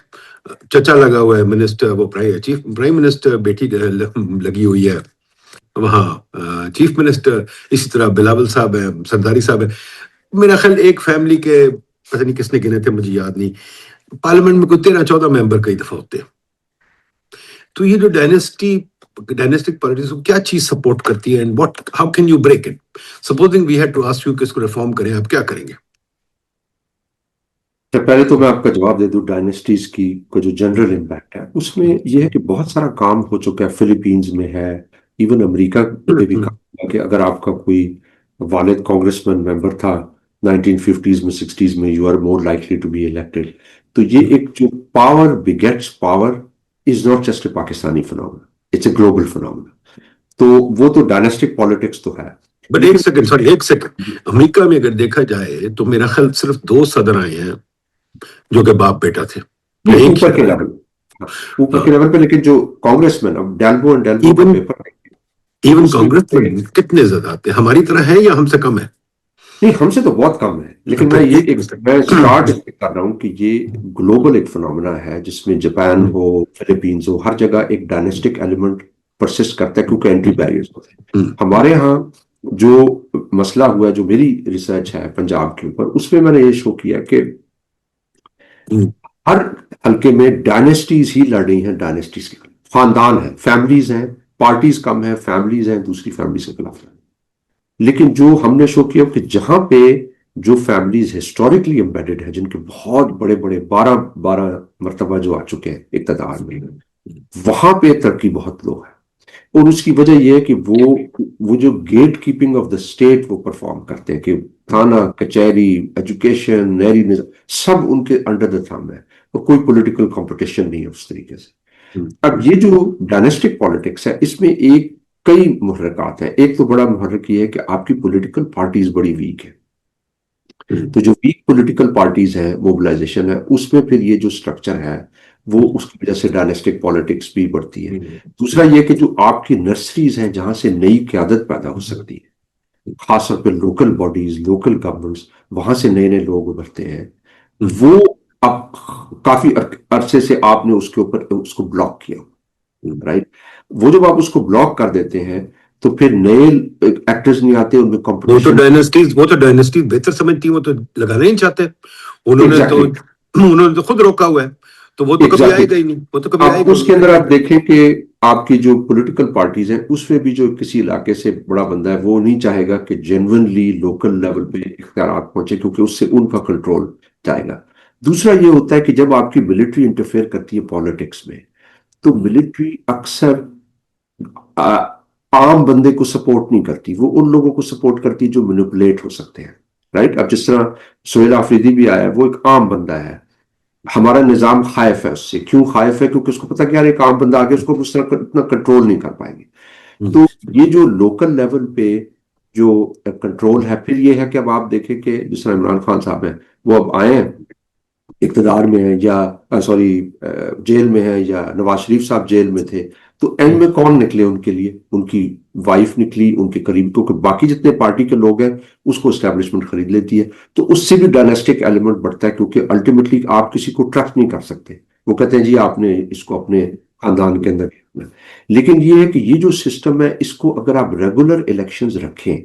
چچا لگا ہوا ہے منسٹر، وہ چیف پرائم منسٹر بیٹی لگی ہوئی ہے وہاں، چیف منسٹر اسی طرح بلاول صاحب ہے، سرداری صاحب ہے. میرا خیال ایک فیملی کے پتہ نہیں کس نے گنے تھے، مجھے یاد نہیں، پارلیمنٹ میں کوئی 13-14 ممبر کئی دفعہ ہوتے ہیں. تو یہ جو ڈائنسٹک پالیٹکس کو کیا چیز سپورٹ کرتی ہے، and what how can you break it? Supposing we had to ask you کہ اس کو ریفارم کریں، آپ کیا کریں گے؟ پہلے تو میں آپ کا جواب دے دوں. ڈائنسٹیز کا جو جنرل امپیکٹ ہے اس میں یہ ہے کہ بہت سارا کام ہو چکا ہے. فلپینز میں ہے، ایون امریکہ میں بھی کام ہوا کہ اگر آپ کا کوئی والد کانگریس مین ممبر تھا 1950s میں 60s میں، you are more likely to be elected. تو یہ ایک جو power begets power is not just a Pakistani phenomena, it's a global phenomena. تو وہ تو ڈائنسٹک پالیٹکس تو ہے. بٹ ایک سیکنڈ، امریکہ میں اگر دیکھا جائے تو میرا خیال صرف 2 صدر آئے ہیں جو کہ باپ بیٹا تھے، اوپر کے لیول پہ. لیکن جو کانگریس مین، اب ڈیلبو اینڈ ڈیلبو کا پیپر ایون کانگریس میں کتنے زیادہ آتے ہیں؟ ہماری طرح ہے یا ہم سے کم ہے؟ نہیں، ہم سے تو بہت کم ہے. لیکن میں اسٹارٹ کر رہا ہوں کہ یہ گلوبل ایک فنومینا ہے جس میں جاپان ہو، فلپینز ہو، ہر جگہ ایک ڈائنسٹک ایلیمنٹ پرسسٹ کرتا ہے کیونکہ انٹری بیریئرز ہوتے ہیں. ہمارے ہاں جو مسئلہ ہوا ہے، جو میری ریسرچ ہے پنجاب کے اوپر، اس میں نے یہ شو کیا کہ ہر حلقے میں ڈائنسٹیز ہی لڑ رہی ہیں. ڈائنسٹیز کے خاندان ہیں، فیملیز ہیں، پارٹیز کم ہیں، فیملیز ہیں دوسری فیملیز کے خلاف. لیکن جو ہم نے شو کیا کہ جہاں پہ جو فیملیز ہسٹوریکلی امبیڈڈ ہیں، جن کے بہت بڑے بڑے 12 مرتبہ جو آ چکے ہیں اقتدار میں، وہاں پہ ترقی بہت لو ہے. اور اس کی وجہ یہ ہے کہ وہ جو gatekeeping of the state وہ پرفارم کرتے ہیں کہ تھانہ، کچہری، ایجوکیشن، نہری نظام سب ان کے انڈر دا تھم ہے، اور کوئی پولیٹیکل کمپٹیشن نہیں ہے اس طریقے سے. اب یہ جو ڈائنسٹک پالیٹکس ہے اس میں کئی محرکات ہیں. ایک تو بڑا محرک یہ ہے کہ آپ کی پولیٹیکل پارٹیز بڑی ویک ہے. تو جو ویک پولیٹیکل پارٹیز ہیں، موبلائزیشن ہے، اس میں پھر یہ جو سٹرکچر ہے وہ اس کی وجہ سے ڈائنسٹک پالیٹکس بھی بڑھتی ہے. دوسرا یہ کہ جو آپ کی نرسریز ہیں جہاں سے نئی قیادت پیدا ہو سکتی ہے، خاص طور پہ لوکل باڈیز، لوکل گورنمنٹس، وہاں سے نئے لوگ ابھرتے ہیں. وہ اب کافی عرصے سے آپ نے اس کے اوپر اس کو بلاک کیا، رائٹ. وہ جب آپ اس کو بلاک کر دیتے ہیں تو پھر نئے ایکٹرز نہیں آتے، ان میں کمپٹیشن. وہ تو ڈائنسٹیز بہتر سمجھتی ہیں، وہ تو لگانا ہی چاہتے. انہوں نے تو خود روکا ہوا ہے. تو وہ تو کبھی Exactly. آئے گا ہی نہیں، وہ تو کبھی آئے آپ گا اس کے اندر آپ دیکھیں کہ آپ کی جو پولیٹیکل پارٹیز ہیں اس میں بھی جو کسی علاقے سے بڑا بندہ ہے وہ نہیں چاہے گا کہ جینونلی لوکل لیول پہ اختیارات پہنچے، کیونکہ اس سے ان کا کنٹرول جائے گا۔ دوسرا یہ ہوتا ہے کہ جب آپ کی ملٹری انٹرفیئر کرتی ہے پالیٹکس میں، تو ملٹری اکثر عام بندے کو سپورٹ نہیں کرتی، وہ ان لوگوں کو سپورٹ کرتی جو مینیپولیٹ ہو سکتے ہیں، رائٹ؟ اب جس طرح سہیل آفریدی بھی آیا ہے، وہ ایک عام بندہ ہے، ہمارا نظام خائف ہے اس سے۔ کیوں خائف ہے؟ کیونکہ اس کو پتا کہ یار ایک عام بندہ آگے اس کو اس طرح اتنا کنٹرول نہیں کر پائیں گے۔ تو یہ جو لوکل لیول پہ جو کنٹرول ہے، پھر یہ ہے کہ اب آپ دیکھیں کہ جس طرح عمران خان صاحب ہیں، وہ اب آئے ہیں اقتدار میں ہیں، یا جیل میں ہیں، یا نواز شریف صاحب جیل میں تھے، تو اینڈ میں کون نکلے ان کے لیے؟ ان کی وائف نکلی، ان کے قریب، کیونکہ باقی جتنے پارٹی کے لوگ ہیں اس کو اسٹیبلشمنٹ خرید لیتی ہے، تو اس سے بھی ڈائناسٹک ایلیمنٹ بڑھتا ہے، کیونکہ الٹیمیٹلی آپ کسی کو ٹرسٹ نہیں کر سکتے، وہ کہتے ہیں جی آپ نے اس کو اپنے خاندان کے اندر رکھنا ہے۔ لیکن یہ ہے کہ یہ جو سسٹم ہے، اس کو اگر آپ ریگولر الیکشنز رکھیں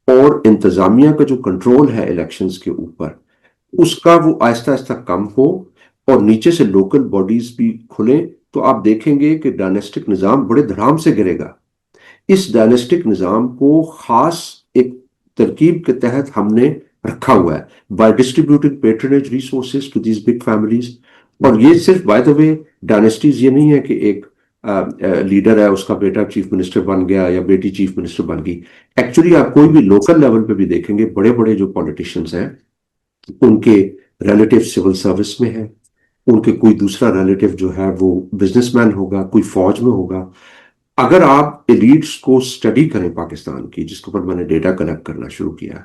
اور انتظامیہ کا جو کنٹرول ہے الیکشنز کے اوپر، اس کا وہ آہستہ آہستہ کم ہو اور نیچے سے لوکل باڈیز بھی کھلیں، تو آپ دیکھیں گے کہ ڈائناسٹک نظام بڑے دھڑام سے گرے گا۔ اس ڈائناسٹک نظام کو خاص ایک ترکیب کے تحت ہم نے رکھا ہوا ہے، by distributing patronage resources to these big families. اور یہ صرف بائی دا وے ڈائناسٹیز یہ نہیں ہے کہ ایک لیڈر ہے، اس کا بیٹا چیف منسٹر بن گیا یا بیٹی چیف منسٹر بن گئی۔ ایکچولی آپ کوئی بھی لوکل لیول پہ بھی دیکھیں گے، بڑے بڑے جو پولیٹیشنز ہیں ان کے ریلیٹیو سول سروس میں ہے، ان کے کوئی دوسرا ریلیٹیو جو ہے وہ بزنس مین ہوگا، کوئی فوج میں ہوگا۔ اگر آپ ایلیٹس کو اسٹڈی کریں پاکستان کی، جس کے اوپر میں نے ڈیٹا کلیکٹ کرنا شروع کیا،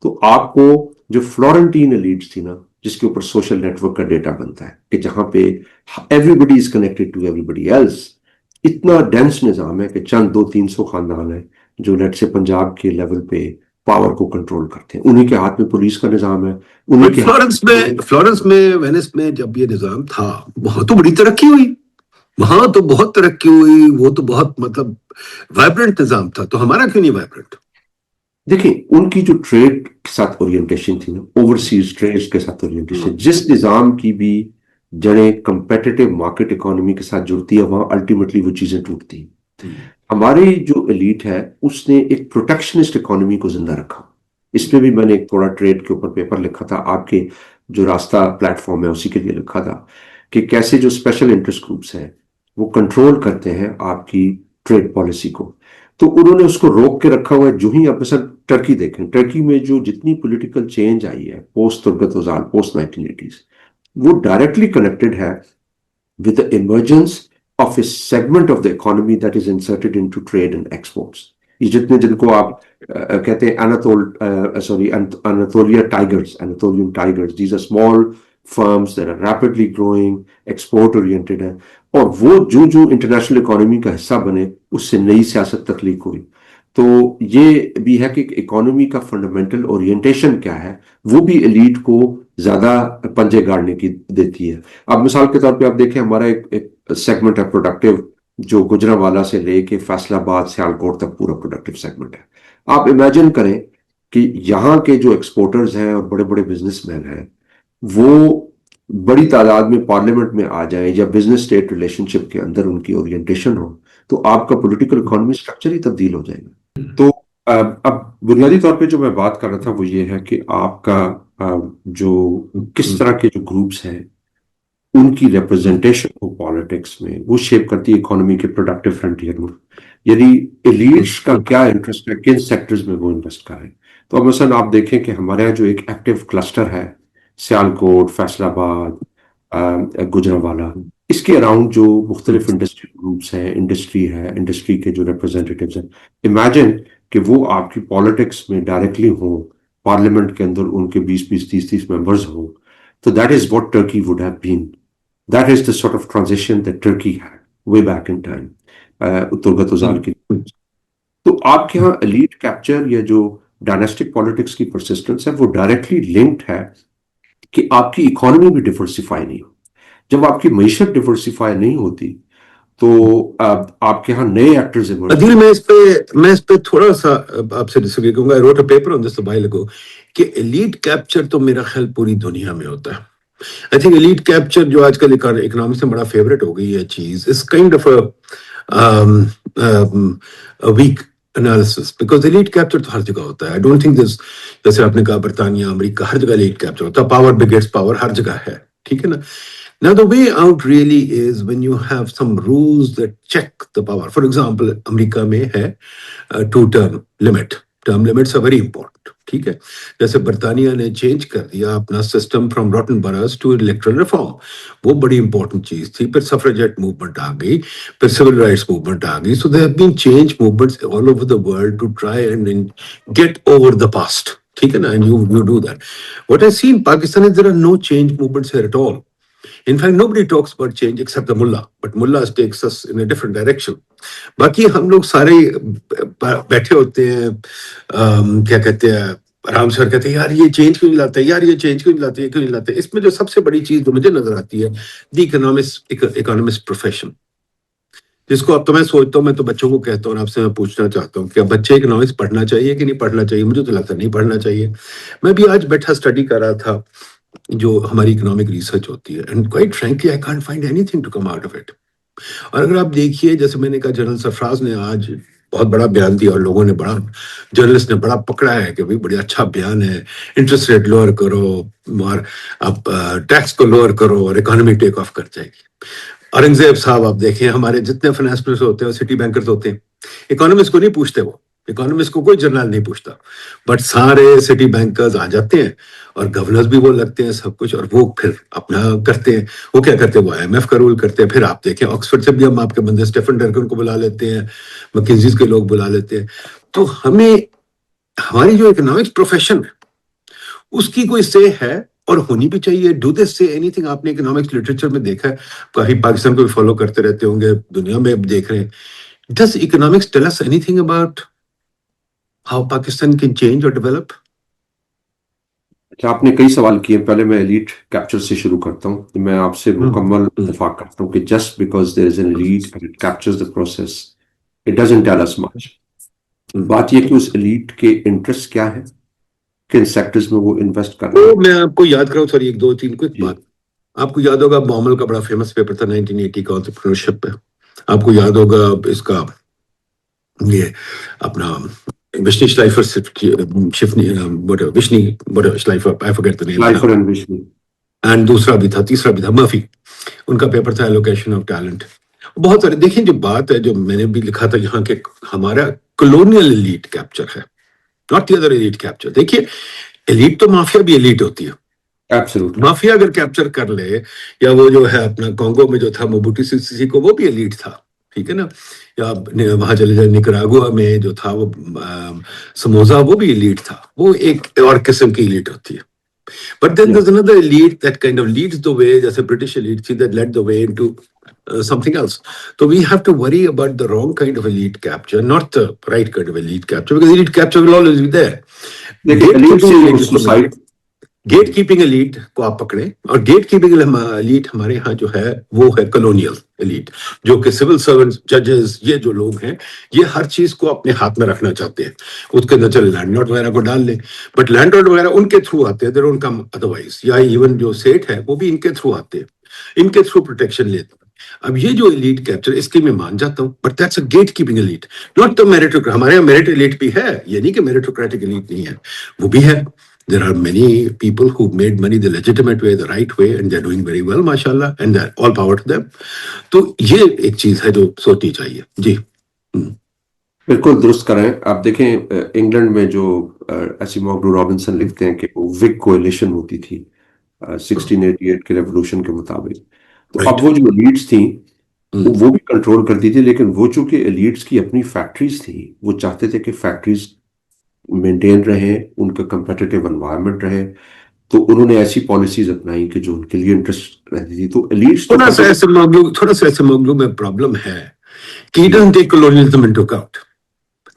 تو آپ کو جو فلورنٹین ایلیٹس تھی نا، جس کے اوپر سوشل نیٹ ورک کا ڈیٹا بنتا ہے کہ جہاں پہ everybody is connected to everybody else, اتنا ڈینس نظام ہے کہ چند 200-300 خاندان ہیں جو نیٹ سے پنجاب کے لیول پہ پاور کو کنٹرول کرتے ہیں، انہی کے ہاتھ میں پولیس کا نظام ہے، انہی کے فلورنس میں وینس میں جب یہ نظام تھا، وہاں تو بڑی ترقی ہوئی، وہاں تو بہت ترقی ہوئی، وہ تو بہت مطلب وائبرنٹ نظام تھا، تو ہمارا کیوں نہیں وائبرنٹ؟ دیکھیں ان کی جو ٹریڈ کے ساتھ اورینٹیشن تھی نا، اوورسیز ٹریڈ کے ساتھ اورینٹیشن، جس نظام کی بھی جڑیں کمپیٹیٹو مارکیٹ اکانومی کے ساتھ جڑتی ہے، وہاں الٹیمیٹلی وہ چیزیں ٹوٹتی ہیں۔ ہماری جو ایلیٹ ہے اس نے ایک پروٹیکشنسٹ اکانومی کو زندہ رکھا۔ اس پہ بھی میں نے ایک تھوڑا ٹریڈ کے اوپر پیپر لکھا تھا، آپ کے جو راستہ پلیٹ فارم ہے اسی کے لیے لکھا تھا، کہ کیسے جو اسپیشل انٹرسٹ گروپس ہیں وہ کنٹرول کرتے ہیں آپ کی ٹریڈ پالیسی کو۔ تو انہوں نے اس کو روک کے رکھا ہوا ہے۔ جو ہی آپ مثلا ٹرکی دیکھیں، ٹرکی میں جو جتنی پولیٹیکل چینج آئی ہے پوسٹ تربت اوزال، پوسٹ 1980s، وہ ڈائریکٹلی کنیکٹڈ ہے with the emergence of a segment of the economy that is inserted into trade and exports۔ یہ جتنے جن کو آپ کہتے ہیں Anatolia Tigers، Anatolian Tigers، these are small firms that are rapidly growing، export oriented ہیں، اور وہ جو جو انٹرنیشنل اکانومی کا حصہ بنے اس سے نئی سیاست تخلیق ہوئی۔ تو یہ بھی ہے کہ اکانومی کا فنڈامنٹل اورینٹیشن کیا ہے، وہ بھی ایلیٹ کو زیادہ پنجے گاڑنے کی دیتی ہے۔ اب مثال کے طور پہ آپ دیکھیں، ہمارا ایک سیگمنٹ ہے پروڈکٹیو، جو گجرانوالہ سے لے کے فیصل آباد، سیالکوٹ تک پورا پروڈکٹیو سیگمنٹ ہے۔ آپ امیجن کریں کہ یہاں کے جو ایکسپورٹرز ہیں اور بڑے بڑے بزنس مین ہیں، وہ بڑی تعداد میں پارلیمنٹ میں آ جائیں یا بزنس اسٹیٹ ریلیشن شپ کے اندر ان کی اورینٹیشن ہو، تو آپ کا پولیٹیکل اکانومی اسٹرکچر ہی تبدیل ہو جائے گا۔ تو اب بنیادی طور پہ جو میں بات کر رہا تھا وہ یہ ہے کہ آپ کا جو کس طرح کے جو گروپس ہیں ان کی ریپرزنٹیشن ہو پالیٹکس میں، وہ شیپ کرتی ہے اکانومی کے پروڈکٹیو فرنٹیئر میں۔ یعنی ایلیٹس کا کیا انٹرسٹ ہے، کن سیکٹرز میں وہ انویسٹ کریں۔ تو اب مثلا آپ دیکھیں کہ ہمارے یہاں جو ایک ایکٹیو کلسٹر ہے، سیالکوٹ، فیصل آباد، گجرانوالہ، اس کے اراؤنڈ جو مختلف انڈسٹری گروپس ہیں، انڈسٹری ہے، انڈسٹری کے جو ریپرزنٹیٹیوز ہیں، امیجن کہ وہ آپ کی پالیٹکس میں ڈائریکٹلی ہوں، پارلیمنٹ کے اندر ان کے 20-20 30-30 ممبرز ہوں، تو that is what Turkey would have been. That is the sort of transition that Turkey had way back in time، تربت اوزال کی۔ تو آپ کے ہاں ایلیٹ کیپچر یا جو ڈائناسٹک پالیٹکس کی پرسسٹنس ہے وہ ڈائریکٹلی لنکڈ ہے کہ آپ کی اکانومی بھی ڈیورسیفائی نہیں ہو۔ جب آپ کی معیشت ڈیورسیفائی نہیں ہوتی تو آپ کے ہاں نئے ایکٹرز عدیل، میں اس پہ تھوڑا سا آپ سے ڈسکری کروں گا۔ I wrote a paper on this a while ago کہ ایلیٹ کیپچر تو میرا خیال پوری دنیا میں ہوتا ہے، I think elite capture جو آج کل اکنامکس میں بڑا فیوریٹ ہو گئی ہے چیز is kind of a weak analysis because elite capture تو ہر جگہ ہوتا ہے. I don't think this جیسے آپ نے کہا برطانیہ امریکہ ہر جگہ elite capture ہوتا ہے. پاور begets power ہر جگہ ہے, ٹھیک ہے نا. Now the way out really is when you have some rules that check the power. For example, امریکہ میں ہے two term limits are very important. ٹھیک ہے, جیسے برطانیہ نے چینج کر دیا اپنا system from rotten boroughs to electoral reform, وہ بڑی امپورٹنٹ چیز تھی. پھر سفریجیٹ موومنٹ آ گئی, پھر سول رائٹس موومنٹ آ گئی. So there have been change movements all over the world to try and get over the past, ٹھیک ہے نا. And you do that. What I see in Pakistan is there are no change movements here at all. In fact, nobody talks about change except the mullah, but mullah takes us in a different direction. باقی ہم لوگ سارے بیٹھے ہوتے ہیں, کیا کہتے ہیں, آرام سے کہتے ہیں یار یہ چینج کیوں نہیں لاتے, یار یہ چینج کیوں نہیں لاتے, کیوں نہیں لاتے. اس میں جو سب سے بڑی چیز جو مجھے نظر آتی ہے دی اکانومسٹ پروفیشن, جس کو اب تو میں سوچتا ہوں, میں تو بچوں کو کہتا ہوں اور آپ سے میں پوچھنا چاہتا ہوں کہ اب بچے اکنامکس پڑھنا چاہیے کہ نہیں پڑھنا چاہیے. مجھے تو لگتا ہے نہیں پڑھنا چاہیے. میں بھی آج بیٹھا اسٹڈی کر رہا تھا جو ہماری اکنامک ریسرچ ہوتی ہے, and quite frankly I can't find anything to come out of it. اور اگر آپ دیکھیے, جیسے میں نے کہا جنرل سرفراز نے آج بہت بڑا بیان دیا اور لوگوں نے بڑا, جرنلسٹ نے بڑا پکڑا ہے کہ بھائی بڑی اچھا بیان ہے, انٹرسٹ ریٹ لوور کرو اور آپ ٹیکس کو لوور کرو اور اکانومی ٹیک آف کر جائے گی. اورنگزیب صاحب آپ دیکھیں, ہمارے جتنے فائنانس منسٹر ہوتے ہیں سٹی بینکرز ہوتے ہیں, اکانومسٹ کو نہیں پوچھتے, وہ اکانومسٹ کو کوئی جرنل نہیں پوچھتا, بٹ سارے سٹی بینکرز آ جاتے ہیں اور گورنرز بھی وہ لگتے ہیں سب کچھ, اور وہ پھر اپنا کرتے ہیں. وہ کیا کرتے ہیں, وہ IMF کا رول کرتے ہیں. پھر آپ دیکھیں آکسفورڈ سے بھی ہم آپ کے بندے اسٹیفن ڈرکن کو بلا لیتے ہیں, مکنزیز کے لوگ بلا لیتے ہیں. تو ہمیں ہماری جو اکنامکس پروفیشن ہے اس کی کوئی سے ہے اور ہونی بھی چاہیے. ڈو دس سے اینی تھنگ. آپ نے اکنامکس لٹریچر میں دیکھا ہے, کافی پاکستان کو بھی فالو کرتے رہتے ہوں گے, دنیا میں اب دیکھ رہے ہیں. Does economics tell us anything about how Pakistan can change اور ڈیولپ؟ آپ نے کئی سوال کیے, پہلے میں ایلیٹ کیپچر سے شروع کرتا ہوں. میں آپ سے مکمل اتفاق کرتا ہوں کہ just because there is an elite and it captures the process it doesn't tell us much. بات یہ کہ اس ایلیٹ کے انٹرسٹ کیا ہے, کن سیکٹرز میں وہ انویسٹ کر رہے ہیں. میں آپ کو یاد کراؤں سوری 1-2-3 کوئی بات. آپ کو یاد ہوگا معامل کا بڑا فیمس پیپر تھا 1980 کا انٹرپرینورشپ پہ. آپ کو یاد ہوگا اس کا یہ اپنا وشنی شلائفر اینڈ دوسرا بھی تھا, تیسرا بھی تھا, مرفی. ان کا پیپر تھا ایلوکیشن آف ٹیلنٹ. بہت سارے دیکھیں, جو بات ہے جو میں نے بھی لکھا تھا یہاں کہ ہمارا کلونیل ایلیٹ کیپچر ہے, not the other elite capture. دیکھیے ایلیٹ تو مافیا بھی ایلیٹ ہوتی ہے. مافیا اگر کیپچر کر لے, یا وہ جو ہے اپنا کانگو میں جو تھا موبوٹو سیسے کو, وہ بھی ایلیٹ تھا, ٹھیک ہے نا. یا وہاں چلے جائے نکراگوا میں جو تھا وہ سموزا, وہ بھی ایلیٹ تھا. وہ ایک اور قسم کی ایلیٹ ہوتی ہے. But then there's another elite that kind of leads the way, جیسے British elite تھی that led the way into something else. So we have to worry about the wrong kind of elite capture, not the right kind of elite capture, because elite capture will always be there. Gatekeeping elite کو آپ پکڑیں, اور get keeping elite ہمارے یہاں جو ہے وہ ہے colonial elite, جو کہ سول سرونٹس, ججز, یہ جو لوگ ہیں یہ ہر چیز کو اپنے ہاتھ میں رکھنا چاہتے ہیں. اس کے اندر چلے لینڈ لارڈ وغیرہ کو ڈال لیں, بٹ لینڈ لارڈ وغیرہ ان کے تھرو آتے ہیں, دیر ڈونٹ کم ادروائز. یا ایون جو سیٹ ہے وہ بھی ان کے تھرو آتے ہیں, ان کے تھرو پروٹیکشن لیتے ہیں. اب یہ جو ایلیٹ کیپچر, اس کی میں مان جاتا ہوں, but that's a gatekeeping elite, not the meritocrat. ہمارے یہاں میرٹ ایلیٹ بھی ہے, یہ نہیں کہ میریٹوکریٹک ایلیٹ نہیں ہے, وہ بھی ہے. There are many people who made money the legitimate way, the right way, and they're doing very well, mashallah, and they're all power to them. تو یہ ایک چیز ہے جو سوچنی چاہیے. جی بالکل درست کریں. آپ دیکھیں انگلینڈ میں جو ایسیموگلو رابنسن لکھتے ہیں کہ وگ کولیشن ہوتی تھی 1688 کے ریولوشن کے مطابق. تو اب وہ جو ایلیٹس تھیں وہ بھی کنٹرول کرتی تھی, لیکن وہ چونکہ ایلیٹس کی اپنی فیکٹریز تھیں, وہ چاہتے تھے کہ فیکٹریز مینٹین رہے, ان کا کمپیٹیٹیو انوائرمنٹ رہے, تو انہوں نے ایسی پالیسیز اپنائی کہ جو ان کے لیے انٹرسٹ رہتی تھی. تو ایلیٹس تھوڑا سا ایسے موگلو میں پرابلم ہے کہ he doesn't take colonialism into account.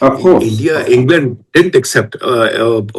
Of course, India, of course. England didn't accept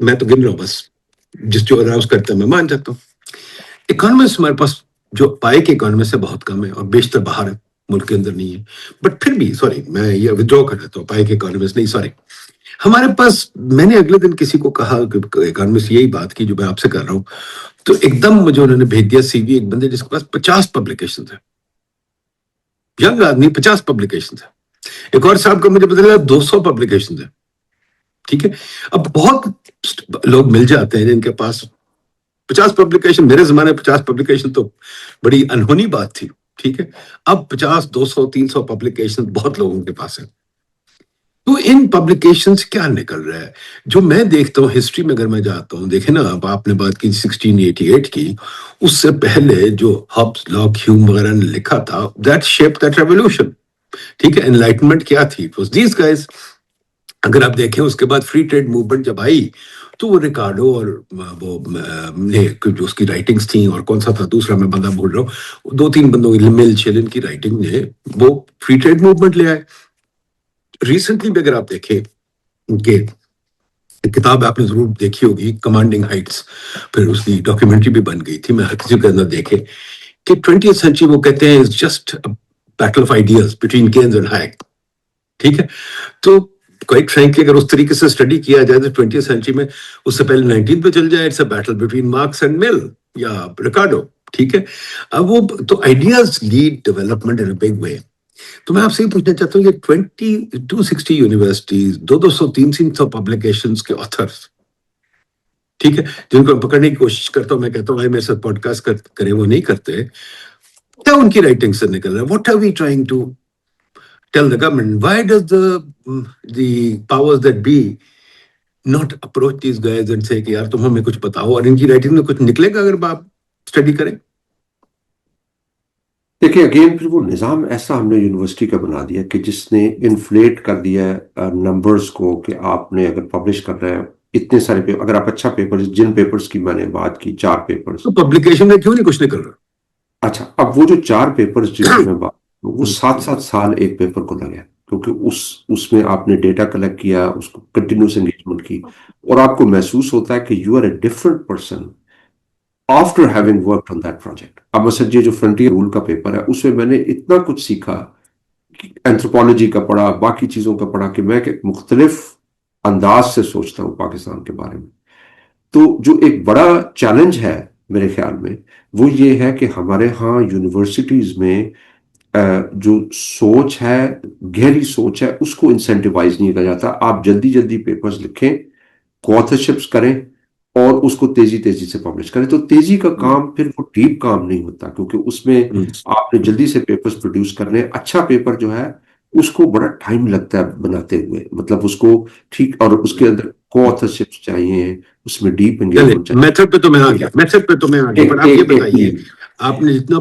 میں تو گن رہا ہوں بس، جس جو اراؤز کرتا ہے میں مان جاتا ہوں. اکانومسٹ ہمارے پاس جو پائے کے اکانومسٹ ہے بہت کم ہے، اور بیشتر باہر ہے، ملک کے اندر نہیں ہے. بٹ پھر بھی سوری میں یہ ودرو کر دیتا ہوں، پائے کے اکانومسٹ نہیں، سوری. ہمارے پاس، میں نے اگلے دن کسی کو کہا کہ اکانومسٹ یہی بات کی جو میں آپ سے کر رہا ہوں، تو ایک دم مجھے انہوں نے بھیج دیا سی وی ایک بندے جس کے پاس 50 پبلیکیشن ہے، ینگ آدمی، 50 پبلیکیشن ہے. ایک اور صاحب کا مجھے پتا لگا 200 پبلیکیشن ہے. ٹھیک ہے. اب بہت لوگ مل جاتے ہیں جن کے پاس 50 پبلیکیشن. میرے زمانے میں 50 پبلیکیشن تو بڑی انہونی بات تھی. ٹھیک ہے. اب 50 200 300 پبلیکیشن بہت لوگوں کے پاس ہے. تو ان پبلیکیشن سے کیا نکل رہا ہے؟ جو میں دیکھتا ہوں ہسٹری میں، اگر میں جاتا ہوں، دیکھیں نا، اب آپ نے بات کی 1688 کی، اس سے پہلے جو ہبس، لاک، ہیوم وغیرہ نے لکھا تھا، دیٹ شیپ دیٹ ریولوشن. ٹھیک ہے. انلائٹمنٹ کیا تھی؟ These guys. اگر آپ دیکھیں اس کے بعد فری ٹریڈ موومنٹ جب آئی تو وہ ریکارڈو اور وہ جو اس کی رائٹنگز تھیں، اور کون سا تھا دوسرا میں بندہ بھول رہا ہوں، 2 3 بندوں کی، مل چیلن کی رائٹنگ نے وہ فری ٹریڈ موومنٹ لے آئے. ریسنٹلی بھی اگر آپ دیکھیں کہ کتاب آپ نے ضرور دیکھی ہوگی، کمانڈنگ ہائٹس، پھر اس کی ڈاکیومنٹری بھی بن گئی تھی، میں ہر کسی کے اندر دیکھے کہ 20th سینچری وہ کہتے ہیں just battle of ideas between Keynes and hike. ٹھیک ہے. تو کوائٹ فرینکلی اگر اس طریقے سے اسٹڈی کیا جائے تو 20th سینچری میں، اس سے پہلے 19 پہ چل جائے، it's a battle between Marx and Mill یا ریکارڈو. ٹھیک ہے. اب وہ تو ideas lead development in a big way. تو میں آپ سے یہ پوچھنا چاہتا ہوں کہ 260 یونیورسٹیز، 200 300 پبلیکیشنز کے آتھرز، ٹھیک ہے، جن کو پکڑنے کی کوشش کرتا ہوں، میں کہتا ہوں بھائی میرے ساتھ پوڈ کاسٹ کریں، وہ نہیں کرتے. کیا ان کی رائٹنگ سے نکل رہا ہے؟ What are we trying to tell the government? Why does the powers that be not approach these guys and say کہ یار تم ہمیں کچھ بتاؤ، اور ان کی رائٹنگ میں کچھ نکلے گا اگر آپ اسٹڈی کریں؟ دیکھیں اگین پھر وہ نظام ایسا ہم نے یونیورسٹی کا بنا دیا کہ جس نے انفلیٹ کر دیا نمبرز کو، کہ آپ نے اگر پبلش کر رہے ہیں اتنے سارے پیپر، اگر آپ اچھا پیپر، جن پیپرز کی میں نے بات کی 4 پیپرز، تو پبلیکیشن میں کیوں نہیں کچھ نکل رہا؟ اچھا، اب وہ جو 4 پیپرز جن کی میں بات، وہ 7 سال ایک پیپر کو لگے، کیونکہ اس میں آپ نے ڈیٹا کلیکٹ کیا، اس کو کنٹینیوس انگیجمنٹ کی، اور آپ کو محسوس ہوتا ہے کہ you are a different person after having worked on that project. اب مثلا یہ جو فرنٹیئر رول کا پیپر ہے، اس میں میں نے اتنا کچھ سیکھا، اینتھروپولوجی کا پڑھا، باقی چیزوں کا پڑھا، کہ میں ایک مختلف انداز سے سوچتا ہوں پاکستان کے بارے میں. تو جو ایک بڑا چیلنج ہے میرے خیال میں، وہ یہ ہے کہ ہمارے ہاں یونیورسٹیز میں جو سوچ ہے، گہری سوچ ہے، اس کو انسینٹیوائز نہیں کیا جاتا. آپ جلدی جلدی پیپرز لکھیں، کوآتھرشپس کریں، اور اس کو تیزی تیزی سے پبلش کریں. تو تیزی کا کام پھر وہ ڈیپ کام نہیں ہوتا، کیونکہ اس میں آپ نے جلدی سے پیپرز پروڈیوس کرنے. اچھا پیپر جو ہے اس کو بڑا ٹائم لگتا ہے بناتے ہوئے، مطلب اس کو ٹھیک، اور اس کے اندر کوآتھرشپس چاہیے، اس میں ڈیپ انگیجمنٹ چاہیے. میتھڈ پہ تو میں آ گیا، پر آپ یہ بتائیے، آپ نے جتنا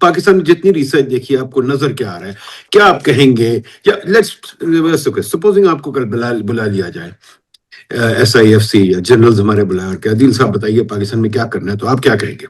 پاکستان میں جتنی ریسرچ دیکھی، آپ کو نظر کیا آ رہا ہے؟ کیا آپ کہیں گے، یا سپوزنگ آپ کو کل بلا لیا جائے SIFC یا جنرلز ہمارے بلائے اور کہ عدیل صاحب بتائیے پاکستان میں کیا کرنا ہے، تو آپ کیا کہیں گے؟